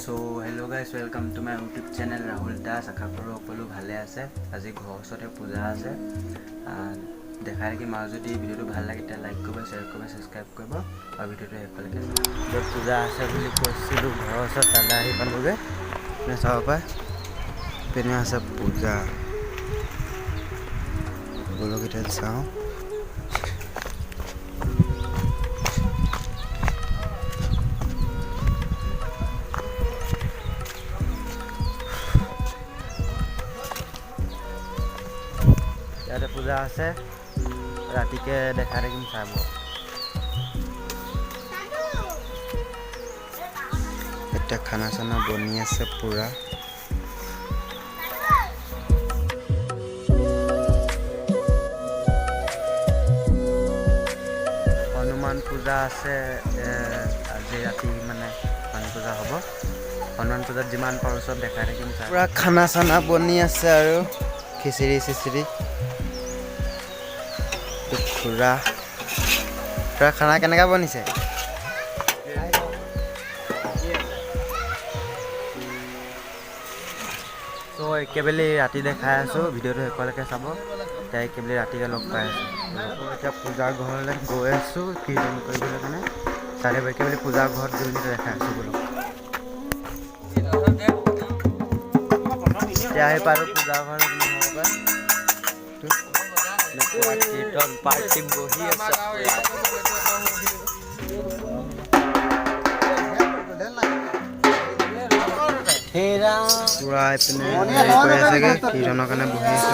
So hello guys, welcome to my YouTube channel Rahul Das. আশা কৰোঁ সকলো ভালে আছে। আজি ঘৰ ওচৰতে পূজা আছে। দেখাই কি মা যদি ভিডিওটো ভাল লাগে তে লাইক কৰিব, শেয়াৰ কৰিব, সাবস্ক্ৰাইব কৰিব আৰু ভিডিওটো শেষলৈকে চাওক। পূজা আছে বুলি কৈছিলোঁ ঘৰৰ ওচৰত তালে আহি পালোগে। নে চাব পায় পিনে আছে পূজা। বলকেইটা চাওঁ। ইয়াতে পূজা আছে, ৰাতিকে দেখা দেখিম চাব। এতিয়া খানা চানা বনি আছে পুৰা। হনুমান পূজা আছে আজি ৰাতি, মানে হনুমান পূজা হ'ব। হনুমান পূজাত যিমান পাৰোঁ চব দেখাই থাকিম। পুৰা খানা চানা বনি আছে আৰু খিচিৰি চিচিৰি খুৰা খানা কেনেকৈ বনিছে? তো একেবাৰে ৰাতি দেখাই আছোঁ, ভিডিঅ'টো শেষলৈকে চাব। এতিয়া একেবাৰে ৰাতিকে লগ পাই আছোঁ। এতিয়া পূজাৰ ঘৰলৈ গৈ আছোঁ কীৰ্তন কৰিবলৈ কাৰণে। তাৰে একেবাৰে পূজাৰ ঘৰত গৈ দেখাই আছোঁ বোলো। এতিয়া আহি পালোঁ পূজাৰ ঘৰত কীৰ্তন পাৰ্টি বহি আছে। পুৰা এইপিনে কৰি আছেগে কীৰ্তনৰ কাৰণে বহি আছে।